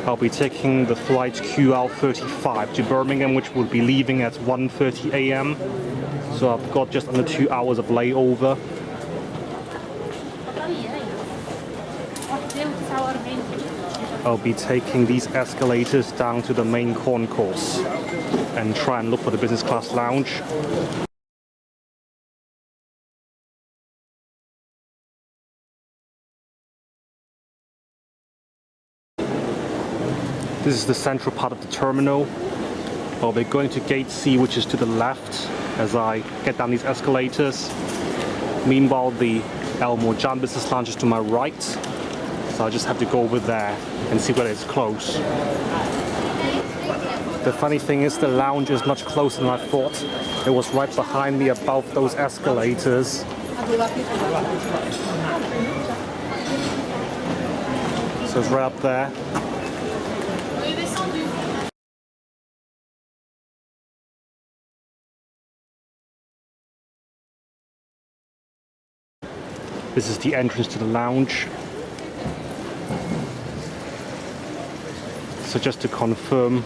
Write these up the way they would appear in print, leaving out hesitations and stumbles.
I'll be taking the flight QR35 to Birmingham, which will be leaving at 1:30 a.m. So I've got just under 2 hours of layover. I'll be taking these escalators down to the main concourse and try and look for the business class lounge. This is the central part of the terminal. I'll be going to gate C, which is to the left, as I get down these escalators. Meanwhile, the Al-Mourjan Business Lounge is to my right, so I just have to go over there and see whether it's closed. The funny thing is, the lounge is much closer than I thought. It was right behind me above those escalators. So it's right up there. This is the entrance to the lounge. So just to confirm,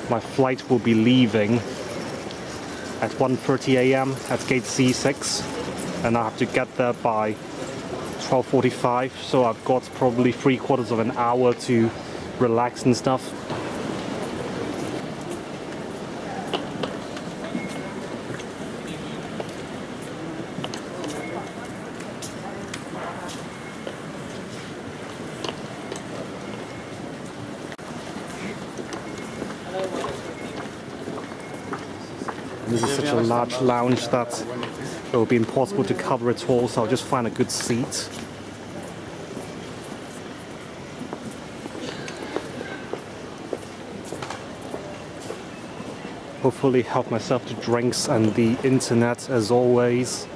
my flight will be leaving at 1:30 a.m. at gate C6, and I have to get there by 12:45. So I've got probably 3/4 of an hour to relax and stuff. This is such a large lounge that it will be impossible to cover it all, so I'll just find a good seat. Hopefully help myself to drinks and the internet as always.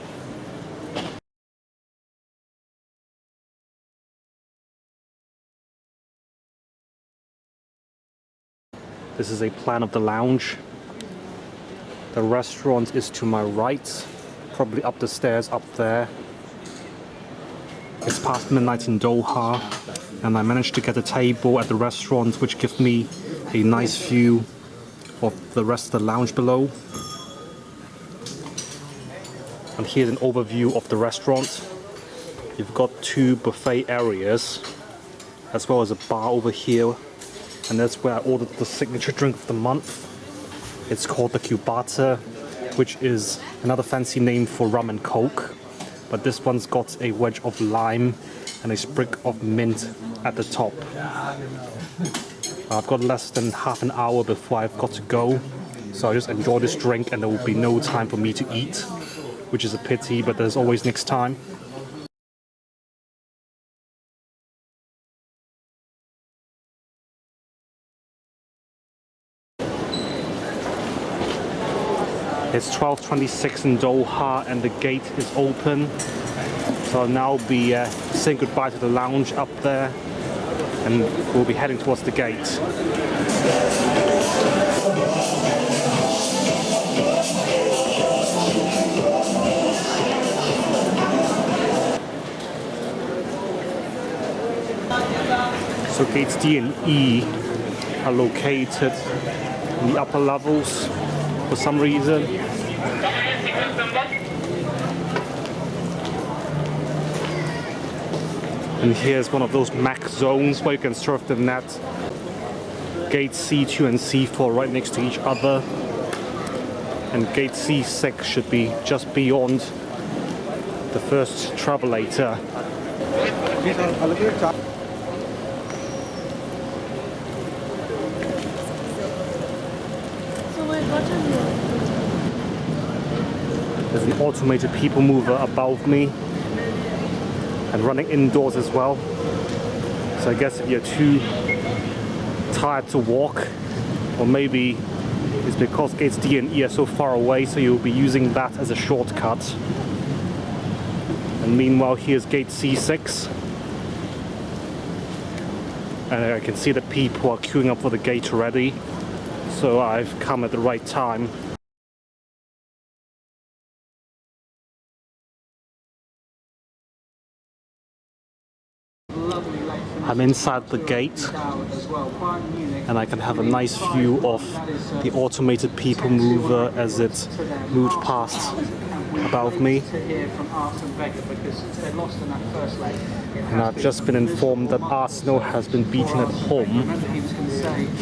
This is a plan of the lounge. The restaurant is to my right, probably up the stairs up there. It's past midnight in Doha, and I managed to get a table at the restaurant, which gives me a nice view of the rest of the lounge below. And here's an overview of the restaurant. You've got 2 buffet areas, as well as a bar over here, and that's where I ordered the signature drink of the month. It's called the Cubata, which is another fancy name for rum and coke, but this one's got a wedge of lime and a sprig of mint at the top. I've got less than half an hour before I've got to go, so I'll just enjoy this drink and there will be no time for me to eat, which is a pity, but there's always next time. It's 12:26 in Doha and the gate is open. So I'll now be saying goodbye to the lounge up there and we'll be heading towards the gate. So gates D and E are located in the upper levels for some reason. And here's one of those MAC zones where you can surf the net. Gates C2 and C4 right next to each other. And gate C6 should be just beyond the first travelator. There's an automated people mover above me and running indoors as well. So I guess if you're too tired to walk, or maybe it's because gates D and E are so far away, so you'll be using that as a shortcut. And meanwhile, here's gate C6. And I can see that people are queuing up for the gate already. So I've come at the right time. I'm inside the gate and I can have a nice view of the automated people mover as it moves past above me. And I've just been informed that Arsenal has been beaten at home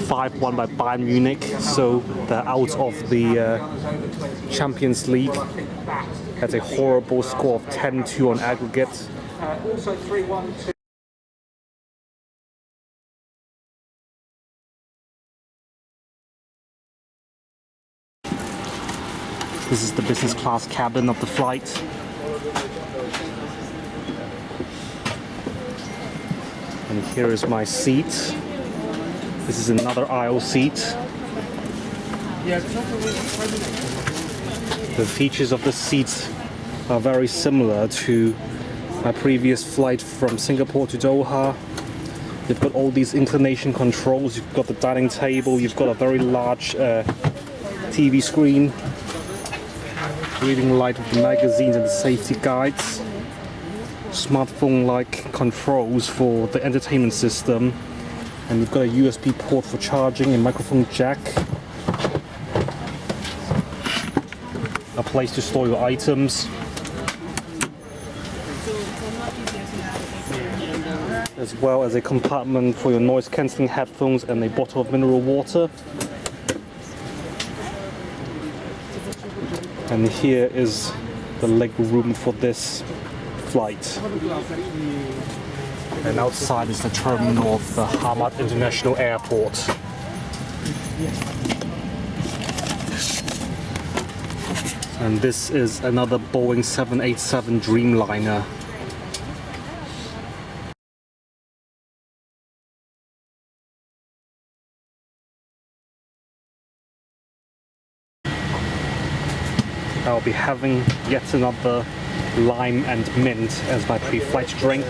5-1 by Bayern Munich, so they're out of the Champions League. That's a horrible score of 10-2 on aggregate. Also 3-1. This is the business class cabin of the flight. And here is my seat. This is another aisle seat. The features of the seats are very similar to my previous flight from Singapore to Doha. You've got all these inclination controls, you've got the dining table, you've got a very large TV screen, reading light of the magazines and the safety guides, smartphone-like controls for the entertainment system, and you've got a USB port for charging, a microphone jack, a place to store your items, as well as a compartment for your noise-cancelling headphones and a bottle of mineral water. And here is the leg room for this flight. And outside is the terminal of the Hamad International Airport. And this is another Boeing 787 Dreamliner. I'll be having yet another lime and mint as my pre-flight drink.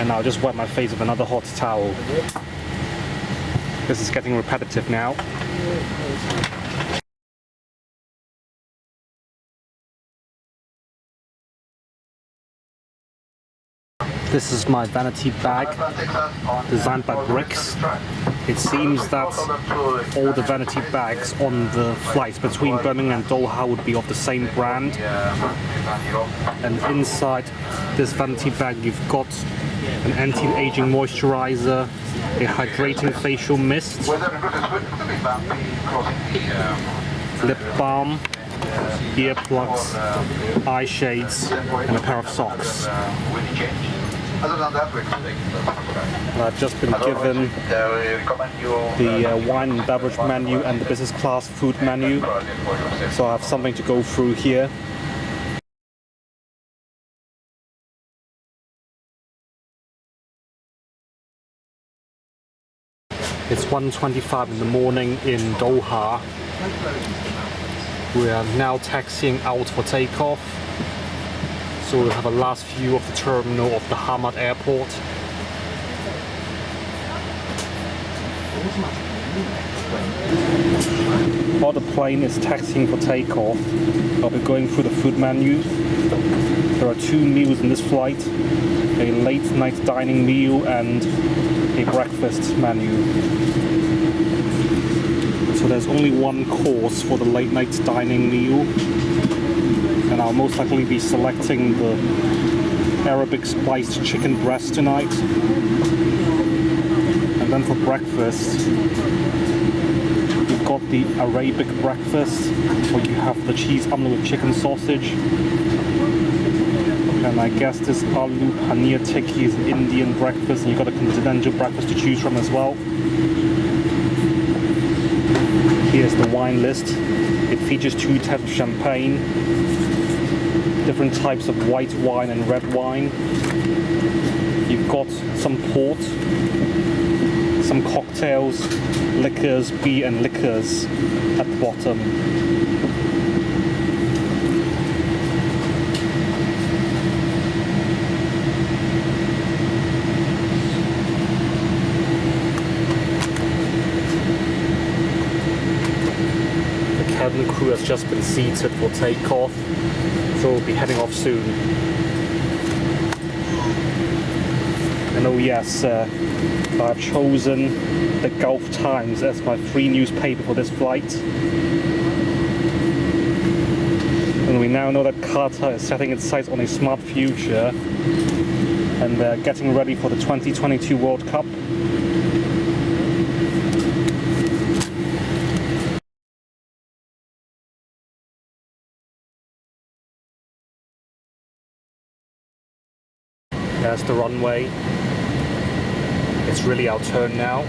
And I'll just wipe my face with another hot towel. This is getting repetitive now. This is my vanity bag, designed by Bricks. It seems that all the vanity bags on the flights between Birmingham and Doha would be of the same brand. And inside this vanity bag you've got an anti-aging moisturizer, a hydrating facial mist, lip balm, earplugs, eye shades, and a pair of socks. I've just been given the wine and beverage menu and the business class food menu, so I have something to go through here. It's 1:25 in the morning in Doha. We are now taxiing out for takeoff. So we'll have a last view of the terminal of the Hamad Airport. While the plane is taxiing for takeoff, I'll be going through the food menu. There are 2 meals in this flight, a late night dining meal and a breakfast menu. So there's only 1 course for the late night dining meal. And I'll most likely be selecting the Arabic spiced chicken breast tonight. And then for breakfast, you've got the Arabic breakfast, where you have the cheese omelette with chicken sausage. And I guess this aloo paneer tikki is an Indian breakfast, and you've got a continental breakfast to choose from as well. Here's the wine list. It features 2 types of champagne, different types of white wine and red wine. You've got some port, some cocktails, liquors, beer and liquors at the bottom. The cabin crew has just been seated for takeoff, so we'll be heading off soon. And oh yes, I've chosen the Gulf Times as my free newspaper for this flight. And we now know that Qatar is setting its sights on a smart future, and they're getting ready for the 2022 World Cup. There's the runway. It's really our turn now.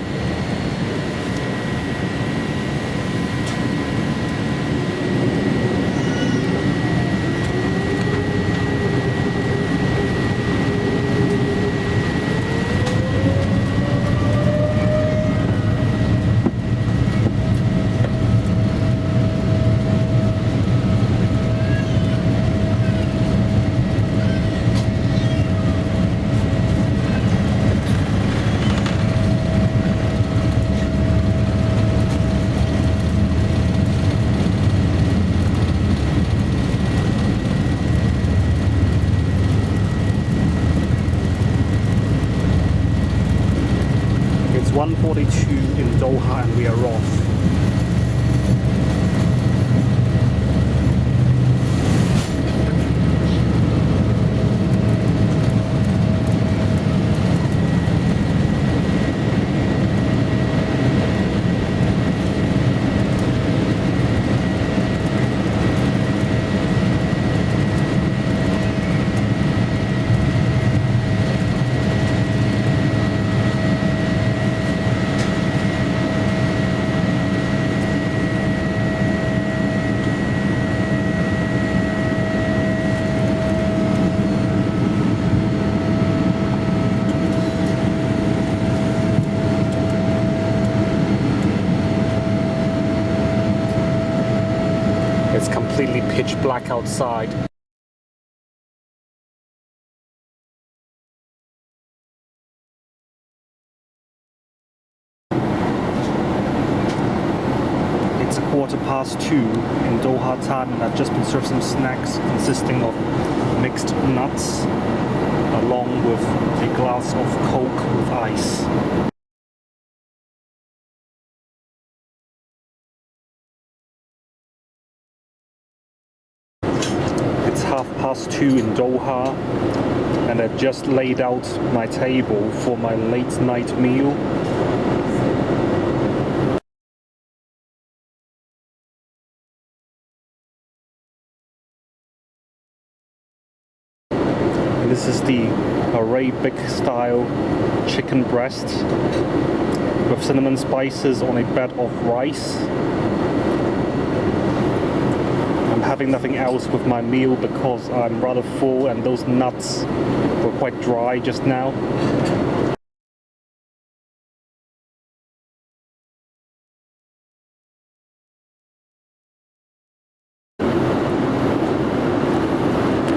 It's 1:42 in Doha and we are off. It's completely pitch black outside. It's 2:15 in Doha time, and I've just been served some snacks consisting of mixed nuts along with a glass of Coke with ice. It's 2:30 in Doha, and I've just laid out my table for my late night meal. This is the Arabic style chicken breast with cinnamon spices on a bed of rice. I'm having nothing else with my meal because I'm rather full, and those nuts were quite dry just now.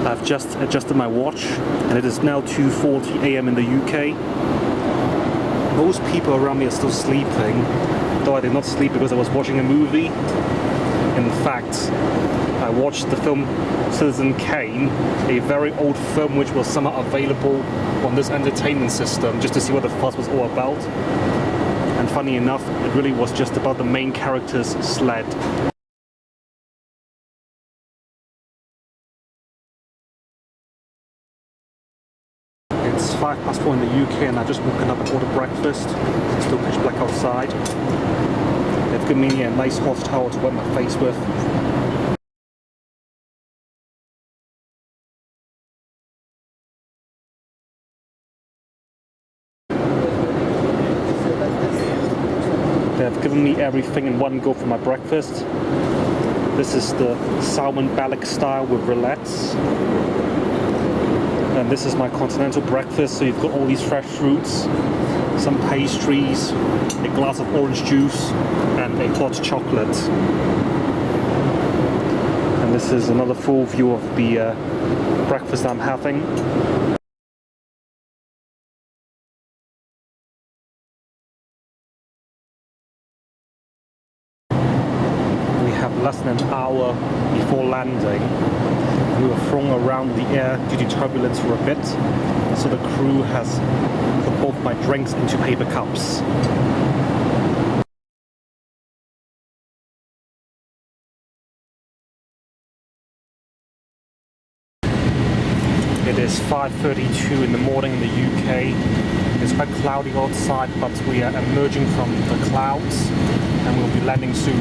I've just adjusted my watch and it is now 2:40 AM in the UK. Most people around me are still sleeping, though I did not sleep because I was watching a movie. In fact, I watched the film Citizen Kane, a very old film which was somehow available on this entertainment system, just to see what the fuss was all about. And funny enough, it really was just about the main character's sled. It's 4:05 in the UK, and I've just woken up and ordered breakfast. It's still pitch black outside. They've given me a nice hot towel to wet my face with. They've given me everything in one go for my breakfast. This is the salmon balik style with rillettes. And this is my continental breakfast, so you've got all these fresh fruits, some pastries, a glass of orange juice, and a hot chocolate. And this is another full view of the breakfast I'm having. We have less than an hour before landing, We were thrown around the air due to turbulence for a bit, so the crew has put both my drinks into paper cups. It is 5:32 in the morning in the UK. It's quite cloudy outside, but we are emerging from the clouds and we'll be landing soon.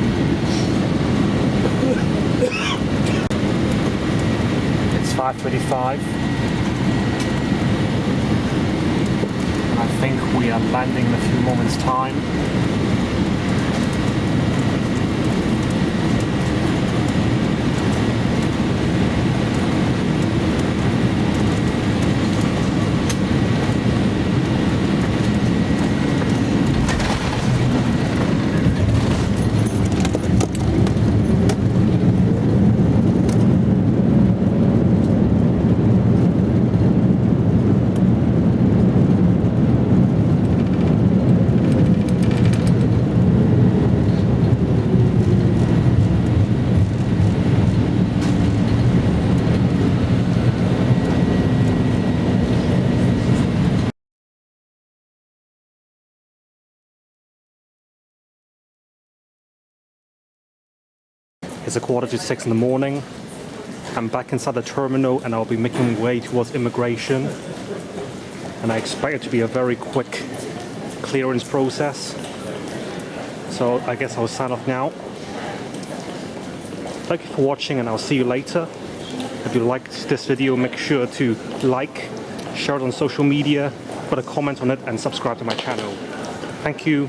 It's 5:35. And I think we are landing in a few moments' time. It's 5:45 in the morning. I'm back inside the terminal and I'll be making way towards immigration. And I expect it to be a very quick clearance process. So I guess I'll sign off now. Thank you for watching and I'll see you later. If you liked this video, make sure to like, share it on social media, put a comment on it and subscribe to my channel. Thank you.